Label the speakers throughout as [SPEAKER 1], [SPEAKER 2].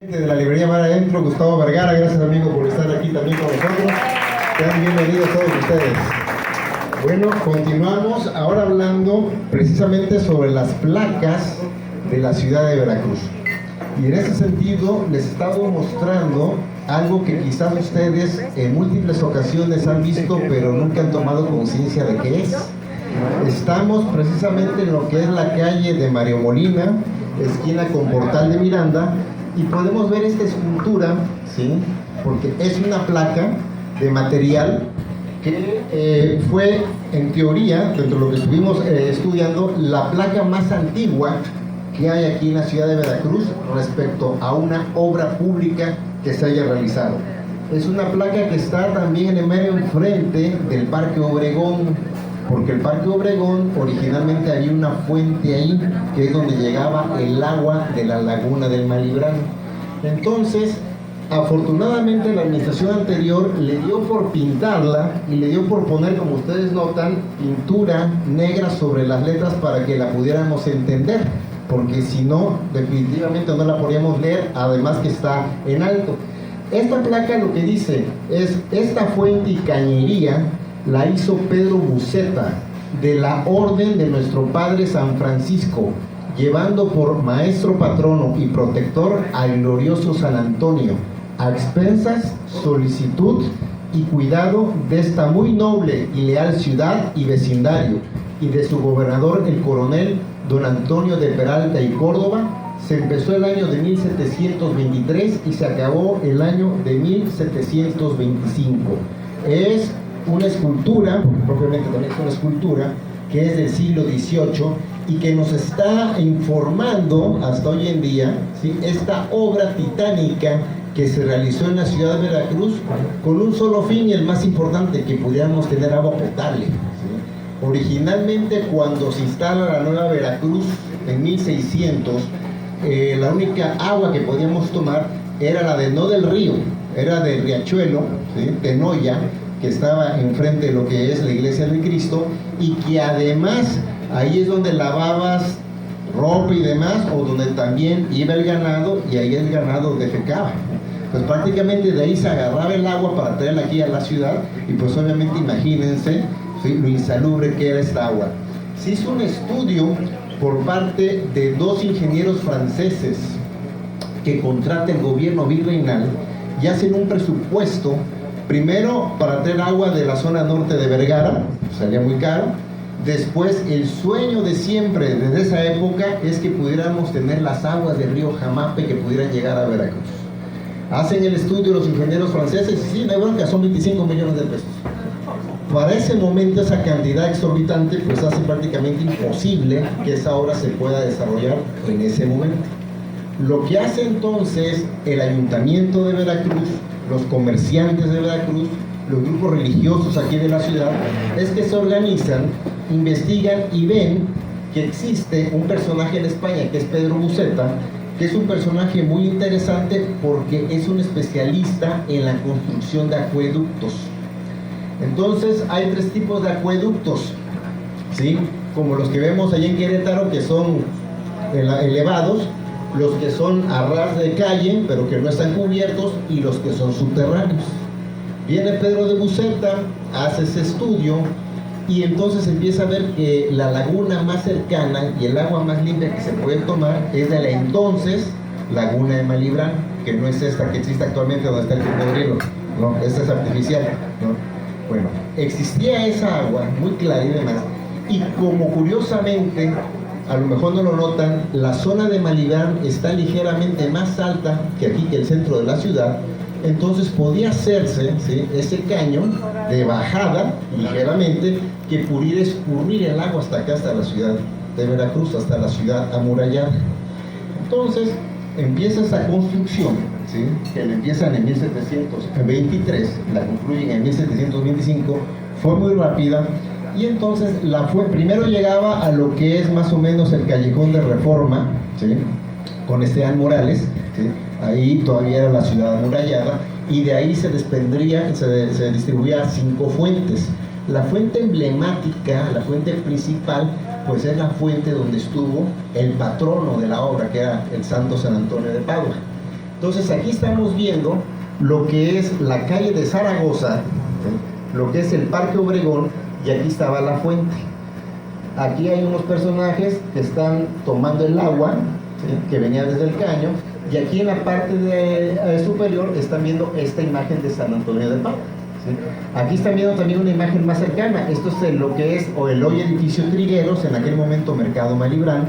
[SPEAKER 1] De la librería Mar Adentro, Gustavo Vergara, gracias amigo por estar aquí también con nosotros. Sean bienvenidos todos ustedes. Bueno, continuamos ahora hablando precisamente sobre las placas de la ciudad de Veracruz. Y en ese sentido les he estado mostrando algo que quizás ustedes en múltiples ocasiones han visto, pero nunca han tomado conciencia de qué es. Estamos precisamente en lo que es la calle de Mario Molina, esquina con Portal de Miranda, y podemos ver esta escultura, ¿sí? Porque es una placa de material que fue, en teoría, dentro de lo que estuvimos estudiando, la placa más antigua que hay aquí en la ciudad de Veracruz respecto a una obra pública que se haya realizado. Es una placa que está también en el medio enfrente del Parque Obregón, porque el Parque Obregón originalmente había una fuente ahí, que es donde llegaba el agua de la laguna del Malibrán. Entonces, afortunadamente la administración anterior le dio por pintarla y le dio por poner, como ustedes notan, pintura negra sobre las letras para que la pudiéramos entender, porque si no, definitivamente no la podíamos leer, además que está en alto. Esta placa lo que dice es: esta fuente y cañería la hizo Pedro Buceta, de la orden de nuestro Padre San Francisco, llevando por maestro patrono y protector al glorioso San Antonio, a expensas, solicitud y cuidado de esta muy noble y leal ciudad y vecindario, y de su gobernador el coronel don Antonio de Peralta y Córdoba. Se empezó el año de 1723 y se acabó el año de 1725. Es una escultura, porque propiamente también es una escultura, que es del siglo XVIII y que nos está informando hasta hoy en día, ¿sí?, esta obra titánica que se realizó en la ciudad de Veracruz con un solo fin, y el más importante, que pudiéramos tener agua potable, ¿sí? Originalmente, cuando se instala la nueva Veracruz en 1600, la única agua que podíamos tomar era la de, no del río, era del riachuelo, ¿sí?, de Noya, que estaba enfrente de lo que es la iglesia de Cristo, y que además ahí es donde lavabas ropa y demás, o donde también iba el ganado, y ahí el ganado defecaba. Pues prácticamente de ahí se agarraba el agua para traerla aquí a la ciudad, y pues obviamente imagínense, ¿sí?, lo insalubre que era esta agua. Se hizo un estudio por parte de dos ingenieros franceses que contrata el gobierno virreinal y hacen un presupuesto. Primero, para traer agua de la zona norte de Vergara, salía muy caro. Después, el sueño de siempre desde esa época es que pudiéramos tener las aguas del río Jamape que pudieran llegar a Veracruz. Hacen el estudio los ingenieros franceses y sí, de verdad, son 25 millones de pesos. Para ese momento, esa cantidad exorbitante pues hace prácticamente imposible que esa obra se pueda desarrollar en ese momento. Lo que hace entonces el Ayuntamiento de Veracruz, los comerciantes de Veracruz, los grupos religiosos aquí de la ciudad, es que se organizan, investigan y ven que existe un personaje en España, que es Pedro Buceta, que es un personaje muy interesante porque es un especialista en la construcción de acueductos. Entonces hay tres tipos de acueductos, ¿sí?, como los que vemos allá en Querétaro, que son elevados, los que son a ras de calle, pero que no están cubiertos, y los que son subterráneos. Viene Pedro de Buceta, hace ese estudio, y entonces empieza a ver que la laguna más cercana y el agua más limpia que se puede tomar es de la entonces laguna de Malibrán, que no es esta que existe actualmente donde está el cocodrilo, no, esta es artificial, ¿no? Bueno, existía esa agua muy clara y demás, y como curiosamente, a lo mejor no lo notan, la zona de Malibrán está ligeramente más alta que aquí, que el centro de la ciudad. Entonces podía hacerse, ¿sí?, ese caño de bajada ligeramente que pudiera escurrir el agua hasta acá, hasta la ciudad de Veracruz, hasta la ciudad amurallada. Entonces empieza esa construcción, ¿sí?, que la empiezan en 1723, la concluyen en 1725, fue muy rápida. Y entonces primero llegaba a lo que es más o menos el callejón de Reforma, ¿sí?, con Esteban Morales, ¿sí?, ahí todavía era la ciudad amurallada, y de ahí se desprendría, se distribuía 5 fuentes. La fuente emblemática, la fuente principal, pues es la fuente donde estuvo el patrono de la obra, que era el santo San Antonio de Padua. Entonces aquí estamos viendo lo que es la calle de Zaragoza, ¿sí? Lo que es el Parque Obregón, y aquí estaba la fuente. Aquí hay unos personajes que están tomando el agua, ¿sí? Que venía desde el caño, y aquí en la parte superior están viendo esta imagen de San Antonio de Padua, ¿sí? Aquí están viendo también una imagen más cercana. Esto es lo que es el hoy edificio Trigueros, en aquel momento Mercado Malibrán.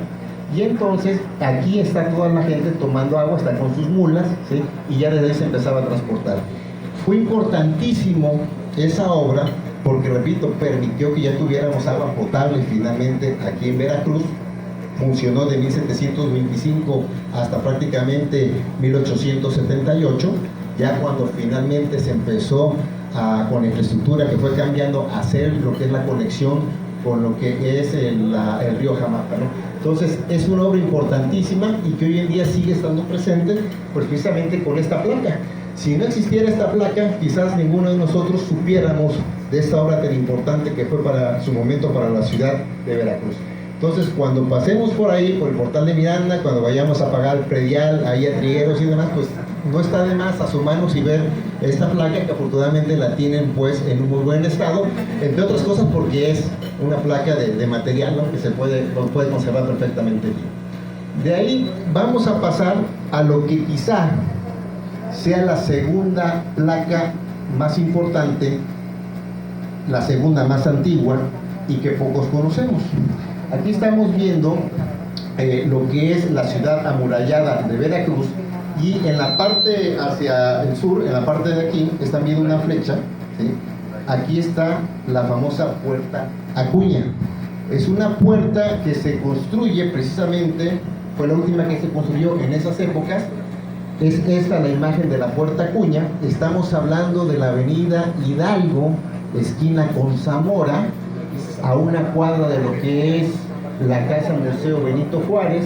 [SPEAKER 1] Y entonces aquí está toda la gente tomando agua, está con sus mulas, ¿sí? Y ya desde ahí se empezaba a transportar. Fue importantísimo esa obra porque, repito, permitió que ya tuviéramos agua potable finalmente aquí en Veracruz. Funcionó de 1725 hasta prácticamente 1878, ya cuando finalmente se empezó con la infraestructura que fue cambiando a hacer lo que es la conexión con lo que es el río Jamapa, ¿no? Entonces es una obra importantísima y que hoy en día sigue estando presente, pues precisamente con esta placa. Si no existiera esta placa, quizás ninguno de nosotros supiéramos de esta obra tan importante que fue para su momento para la ciudad de Veracruz. Entonces, cuando pasemos por ahí, por el portal de Miranda, cuando vayamos a pagar el predial, ahí a Trigueros y demás, pues no está de más asomarnos y ver esta placa, que afortunadamente la tienen pues en un muy buen estado, entre otras cosas porque es una placa de material, ¿no? Que se puede conservar perfectamente bien. De ahí vamos a pasar a lo que quizá sea la segunda placa más importante, la segunda más antigua y que pocos conocemos. Aquí estamos viendo lo que es la ciudad amurallada de Veracruz, y en la parte hacia el sur, en la parte de aquí, están viendo una flecha, ¿sí? Aquí está la famosa Puerta Acuña. Es una puerta que se construye precisamente, fue la última que se construyó en esas épocas. Es esta la imagen de la Puerta Acuña. Estamos hablando de la avenida Hidalgo, esquina con Zamora, a una cuadra de lo que es la Casa Museo Benito Juárez,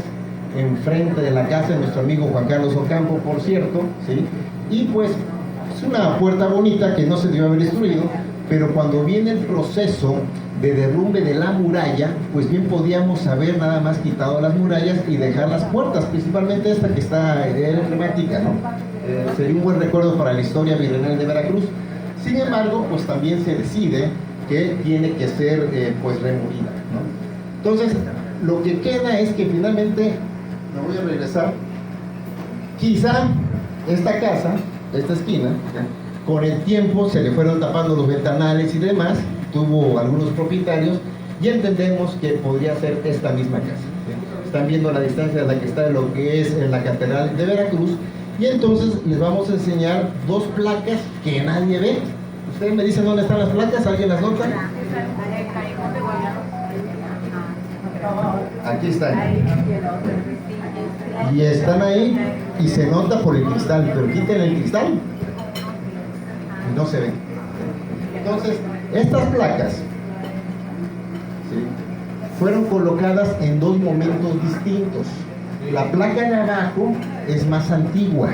[SPEAKER 1] enfrente de la casa de nuestro amigo Juan Carlos Ocampo, por cierto, ¿sí? Y pues es una puerta bonita que no se debió haber destruido, pero cuando viene el proceso de derrumbe de la muralla, pues bien podíamos haber nada más quitado las murallas y dejar las puertas, principalmente esta que está emblemática, ¿no? Sería un buen recuerdo para la historia virreinal de Veracruz. Sin embargo, pues también se decide que tiene que ser pues remolida, ¿no? Entonces, lo que queda es que finalmente, me voy a regresar, quizá esta casa, esta esquina, con el tiempo se le fueron tapando los ventanales y demás, tuvo algunos propietarios, y entendemos que podría ser esta misma casa, ¿sí? Están viendo la distancia de la que está lo que es en la Catedral de Veracruz, y entonces les vamos a enseñar dos placas que nadie ve. Ustedes me dicen dónde están las placas, ¿alguien las nota? Aquí están. Y están ahí y se nota por el cristal, pero quiten el cristal y no se ven. Entonces, estas placas, ¿sí?, fueron colocadas en dos momentos distintos. La placa de abajo es más antigua,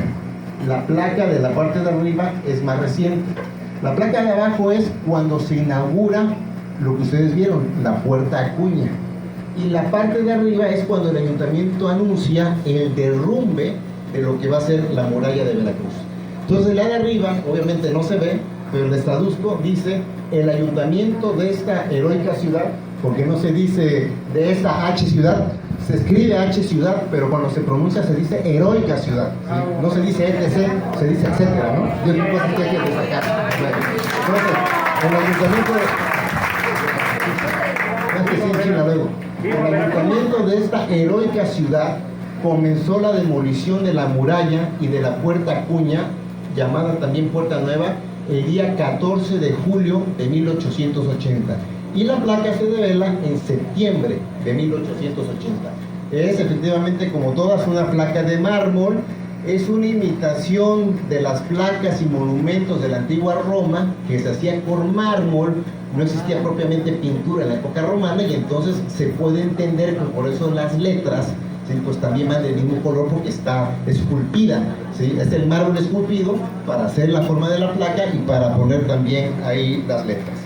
[SPEAKER 1] la placa de la parte de arriba es más reciente. La placa de abajo es cuando se inaugura lo que ustedes vieron, la Puerta Acuña. Y la parte de arriba es cuando el ayuntamiento anuncia el derrumbe de lo que va a ser la muralla de Veracruz. Entonces la de arriba, obviamente no se ve, pero les traduzco, dice el ayuntamiento de esta heroica ciudad, porque no se dice de esta H ciudad, se escribe H ciudad, pero cuando se pronuncia se dice heroica ciudad, ¿sí? No se dice etc, se dice etcétera, ¿no? Yo digo que hay que destacar. Entonces, el ayuntamiento el ayuntamiento de esta heroica ciudad comenzó la demolición de la muralla y de la Puerta Acuña, llamada también Puerta Nueva, el día 14 de julio de 1880. Y la placa se devela en septiembre de 1880. Es efectivamente, como todas, una placa de mármol. Es una imitación de las placas y monumentos de la antigua Roma, que se hacía con mármol. No existía propiamente pintura en la época romana, y entonces se puede entender que por eso las letras, ¿sí?, pues también van del mismo color porque está esculpida, ¿sí? Es el mármol esculpido para hacer la forma de la placa y para poner también ahí las letras.